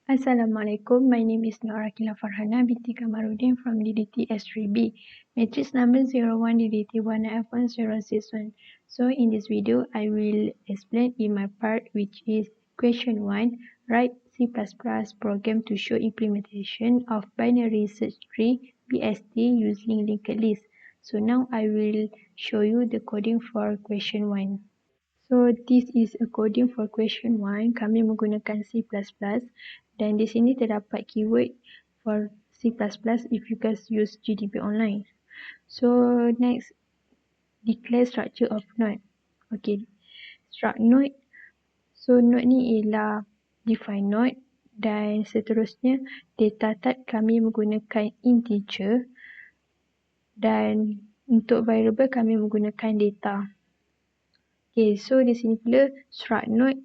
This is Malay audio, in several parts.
Assalamualaikum. My name is Nur Akila Farhana binti Kamaruddin from DDT S3B. Matrix number 01 DDT 1F1061. So in this video, I will explain in my part which is question 1. Write C++ program to show implementation of binary search tree BST using linked list. So now I will show you the coding for question 1. So this is a coding for question 1. Kami menggunakan C++ dan di sini terdapat keyword for C++ if you guys use GDB online. So next, declare structure of node. Okay, struct node. So node ni ialah define node dan seterusnya data type kami menggunakan integer dan untuk variable kami menggunakan data. Okay, so di sini pula struct node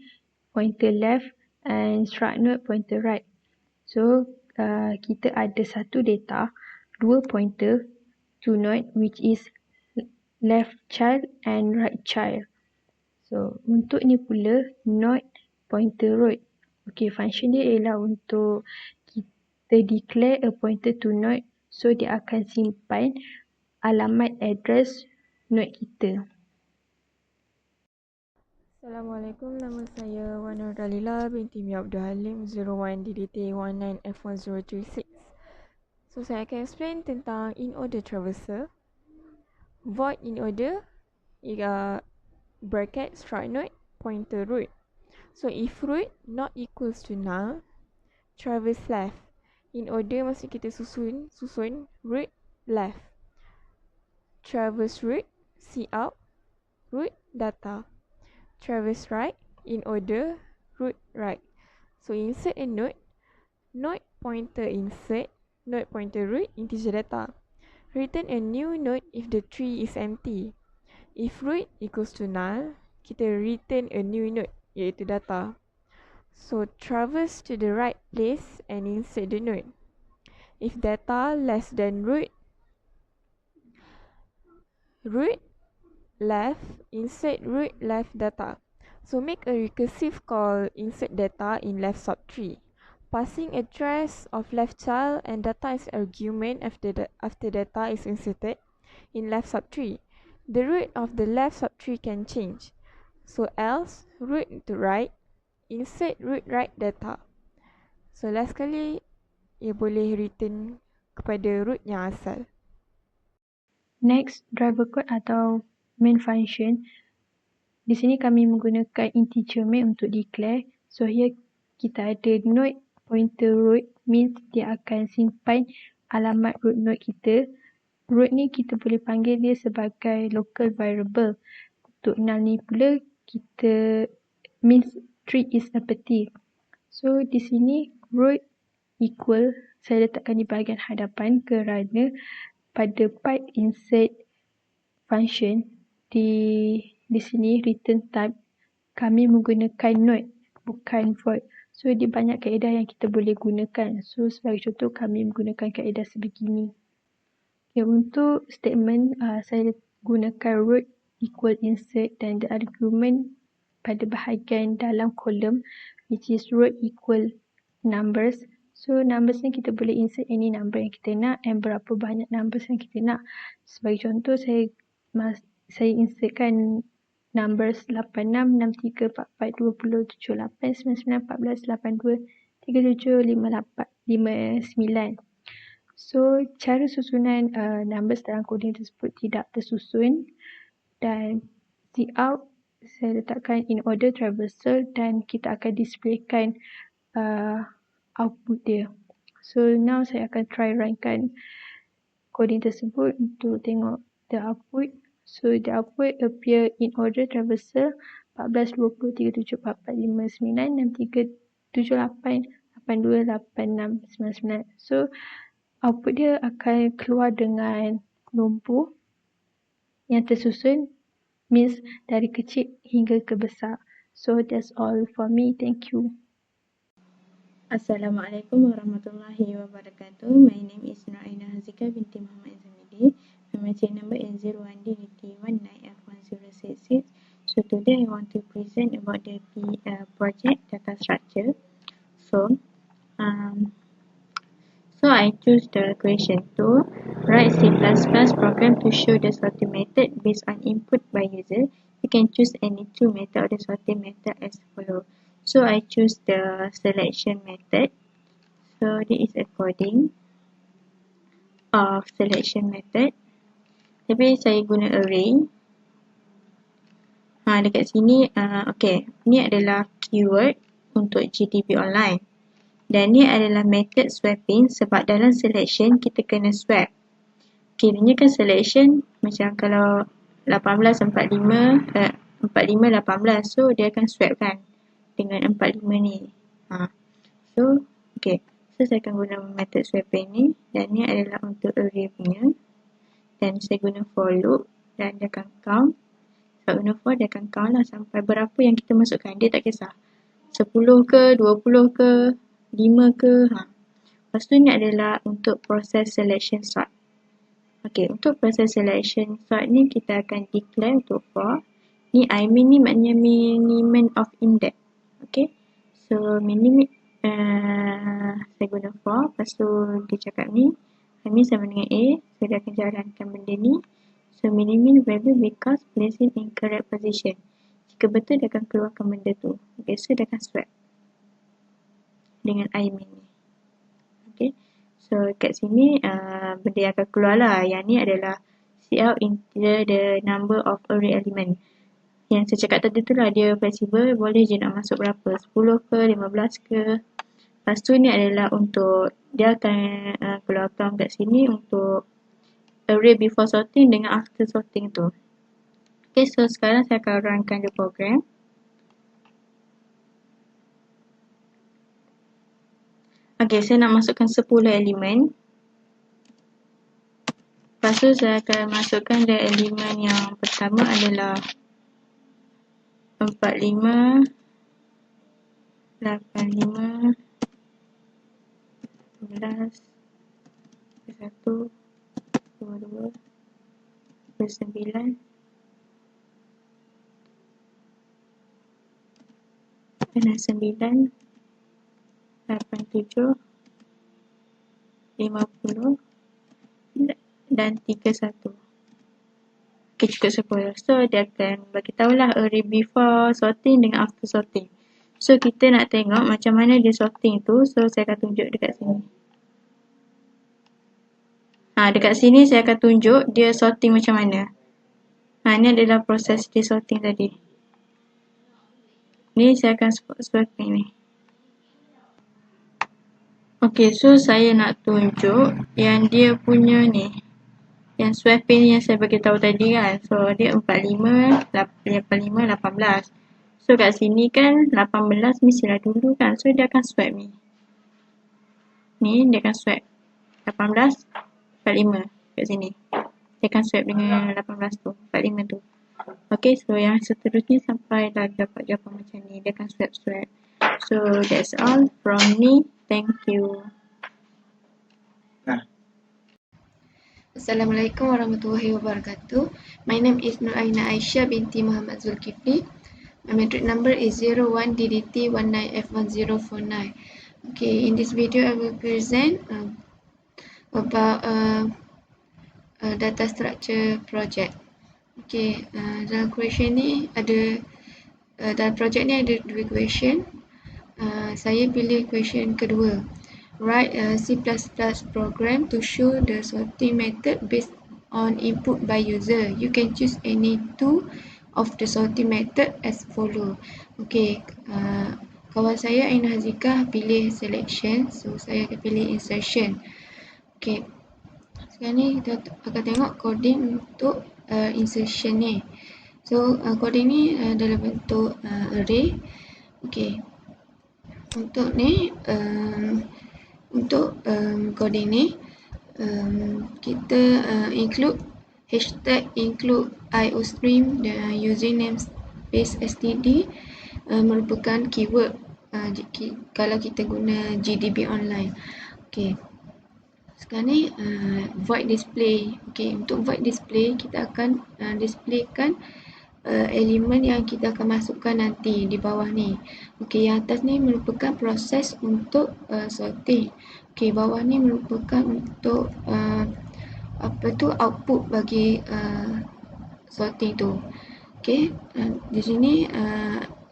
pointer left and struct node pointer right. So kita ada satu data, dua pointer to node which is left child and right child. So untuk ni pula node pointer root. Okay, function dia ialah untuk kita declare a pointer to node, so dia akan simpan alamat address node kita. Assalamualaikum, nama saya Wana Dalila binti Mia Abdul Halim 01 DDT 19F1036. So saya akan explain tentang in order traversal. Void in order bracket struct node pointer root. So if root not equals to null, traverse left. In order maksud kita susun root left. Traverse root cout root data. Traverse right in order root right. So insert a node pointer insert, node pointer root integer data. Return a new node if the tree is empty. If root equals to null, kita return a new node iaitu data. So traverse to the right place and insert the node. If data less than root left, insert root left data. So make a recursive call insert data in left subtree. Passing address of left child and data as argument after data is inserted in left subtree. The root of the left subtree can change. So else root to right, insert root right data. So last kali ia boleh return kepada root yang asal. Next, driver code atau main function. Di sini kami menggunakan integer main untuk declare. So here kita ada node pointer root, means dia akan simpan alamat root node kita. Root ni kita boleh panggil dia sebagai local variable. Untuk null ni pula kita means tree is empty. So di sini root equal saya letakkan di bahagian hadapan kerana pada part insert function di sini return type kami menggunakan node bukan void. So dia banyak kaedah yang kita boleh gunakan. So sebagai contoh kami menggunakan kaedah sebegini. Okay, untuk statement saya gunakan root equal insert dan the argument pada bahagian dalam kolom which is root equal numbers. So numbers ni kita boleh insert any number yang kita nak and berapa banyak numbers yang kita nak. Sebagai contoh saya insertkan numbers 86, 63, 44, 20, 78, 99, 14, 82, 37, 58, 59. So cara susunan numbers dalam coding tersebut tidak tersusun dan cout saya letakkan in order traversal dan kita akan displaykan output dia. So now saya akan try runkan coding tersebut untuk tengok the output. So the output appear in order traversal 14, 20, 37, 44, 59, 63, 78, 82, 86, 99. So output dia akan keluar dengan nombor yang tersusun, means dari kecil hingga ke besar. So that's all for me. Thank you. Assalamualaikum warahmatullahi wabarakatuh. My name is Nuraina Hazika binti Muhammad Zamidi. My matric number is 01DDT19F1066. So today I want to present about the project data structure. So So I choose the question 2. Write C++ program to show the sorting method based on input by user. You can choose any two methods of the sorting method as follow. So I choose the selection method. So this is a coding of selection method. Tapi saya guna array. Dekat sini, okay, ni adalah keyword untuk GDB online. Dan ni adalah method swapping sebab dalam selection kita kena swap. Kiranya kan selection macam kalau 1845 18 so dia akan swap kan dengan 45 ni. So okay. So saya akan guna method swapping ni dan ni adalah untuk array punya. Dan saya guna for loop dan dia akan count. Sebab guna for dia akan count lah sampai berapa yang kita masukkan. Dia tak kisah 10 ke, 20 ke, 5 ke. Lepas tu ni adalah untuk proses selection sort. Okay, untuk proses selection sort ni kita akan declare untuk for. Ni I mean ni maknanya minimum of index. Okay, so minimum saya guna for. Lepas tu dia cakap ni I mean sama dengan A. So dia akan jalankan benda ni. So minimum value because placing in correct position. Jika betul dia akan keluarkan benda tu. Okay, so dia akan swap dengan I mean ni. Okay, so kat sini benda yang akan keluar lah. Yang ni adalah cout integer the number of array element. Yang saya cakap tadi tu lah, dia flexible, boleh je nak masuk berapa, 10 ke, 15 ke. Lepas tu ni adalah untuk, dia akan keluarkan kat sini untuk array before sorting dengan after sorting tu. Okay, so sekarang saya akan runkan the program. Okay, saya nak masukkan 10 elemen. Lepas tu saya akan masukkan the elemen yang pertama adalah 45, 85, 11, 1, 22, 29, 9, 87, 50 dan 31. Okay, cukup 10. So dia akan bagi tahulah array before sorting dengan after sorting. So kita nak tengok macam mana dia sorting tu. So saya akan tunjuk dekat sini. Dekat sini saya akan tunjuk dia sorting macam mana. Ni adalah proses dia sorting tadi. Ni saya akan swapping ni. Okay, so saya nak tunjuk yang dia punya ni. Yang swapping yang saya bagi tahu tadi kan. So dia 45, 85, 18. So kat sini kan 18 mestilah dulu kan. So dia akan swap ni. Ni dia akan swap 18, 45 kat sini. Dia akan swap dengan 18 tu, 45 tu. Okay, so yang seterusnya sampai dah dapat jawapan macam ni. Dia akan swap. So that's all from me. Thank you. Assalamualaikum warahmatullahi wabarakatuh. My name is Nur Aina Aisyah binti Muhammad Zulkifli. My matric number is 01DDT19F1049. Okay, in this video I will present about data structure project. Okay, dalam question ni ada dalam project ni ada dua question. Saya pilih question kedua. Write a C++ program to show the sorting method based on input by user. You can choose any two of the sorting method as follow. Okay, kawan saya Aina Hazikah pilih selection, so saya akan pilih insertion. Okay, sekarang ni kita akan tengok coding untuk insertion ni. So coding ni dalam bentuk array. Okay, untuk ni untuk coding ni kita include hashtag include iostream dan using namespace std merupakan keyword kalau kita guna GDB online. Okay, sekarang ni void display. Okay, untuk void display kita akan displaykan elemen yang kita akan masukkan nanti di bawah ni. Okey, yang atas ni merupakan proses untuk sorting. Okey, bawah ni merupakan untuk output bagi sorting tu. Okey, di sini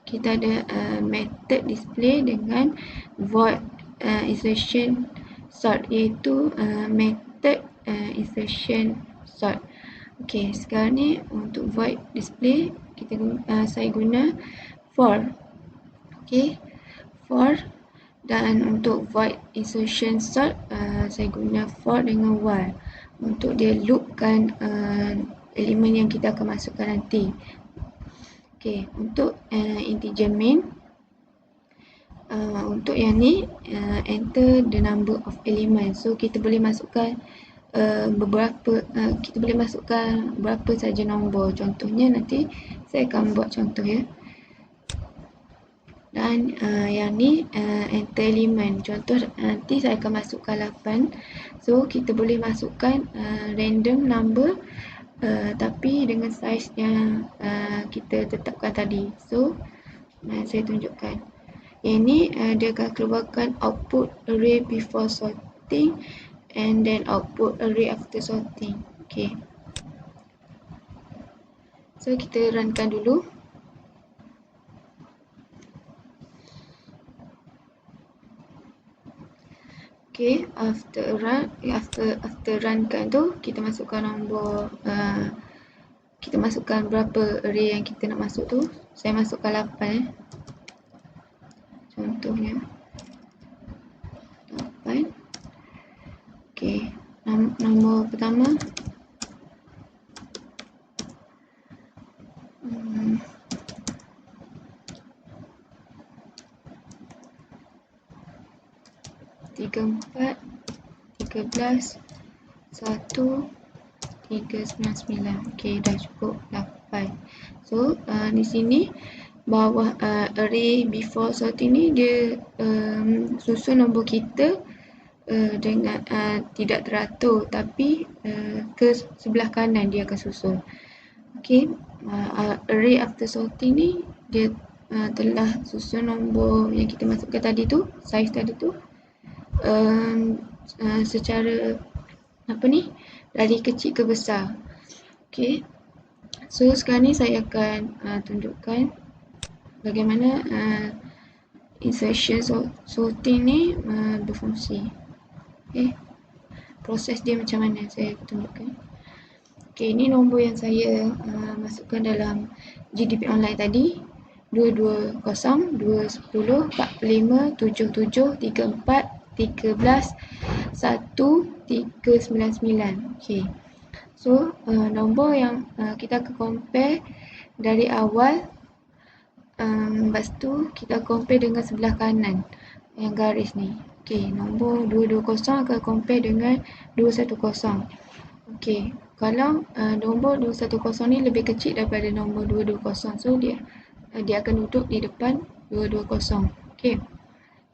kita ada method display dengan void insertion sort, iaitu method insertion sort. Okey, sekarang ni untuk void display saya guna for. Okey, for, dan untuk void insertion sort saya guna for dengan while untuk dia loopkan elemen yang kita akan masukkan nanti. Okey, untuk integer main, untuk yang ni enter the number of elements. So kita boleh masukkan kita boleh masukkan berapa saja nombor. Contohnya nanti saya akan buat contoh ya. Dan yang ni enter element. Contoh nanti saya akan masukkan 8. So kita boleh masukkan random number tapi dengan saiz yang kita tetapkan tadi. So saya tunjukkan. Yang ni dia akan keluarkan output array before sorting and then output array after sorting. Okay. So kita runkan dulu. Okay, after runkan tu kita masukkan nombor kita masukkan berapa array yang kita nak masuk tu. Saya masukkan 8 contohnya 8. Okay, nombor pertama tiga 4 13 1 399. Okey, dah cukup 8. So di sini bawah array before sorting ni dia susun nombor kita dengan tidak teratur, tapi ke sebelah kanan dia akan susun. Okey, array after sorting ni dia telah susun nombor yang kita masukkan tadi tu, saiz tadi tu secara dari kecil ke besar. Okey, so sekarang ni saya akan tunjukkan bagaimana insertion sorting ni berfungsi. Okey, proses dia macam mana saya tunjukkan. Okey, ini nombor yang saya masukkan dalam GDP online tadi, 220 210 45 77 34 13 1 399. Okey. So nombor yang kita akan compare dari awal, lepas tu kita compare dengan sebelah kanan yang garis ni. Okey, nombor 220 akan compare dengan 210. Okey, kalau nombor 210 ni lebih kecil daripada nombor 220, so dia akan duduk di depan 220. Okey.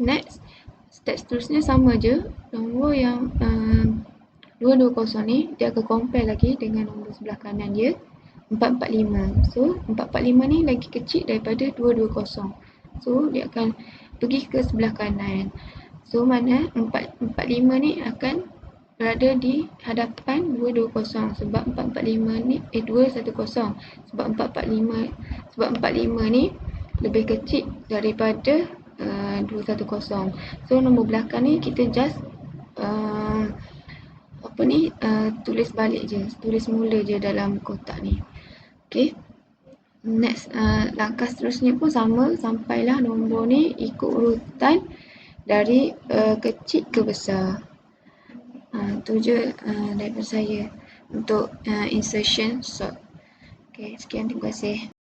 Next, step seterusnya sama je. Nombor yang 220 ni dia akan compare lagi dengan nombor sebelah kanan dia, 445. So 445 ni lagi kecil daripada 220. So dia akan pergi ke sebelah kanan. So mana 445 ni akan berada di hadapan 220 sebab 445 ni 210 sebab 445 ni lebih kecil daripada 210. So nombor belakang ni kita just tulis balik je, tulis mula je dalam kotak ni. Okey. Next, langkah seterusnya pun sama, sampailah nombor ni ikut urutan dari kecil ke besar. Itu je daripada saya untuk insertion sort. Okey, sekian, terima kasih.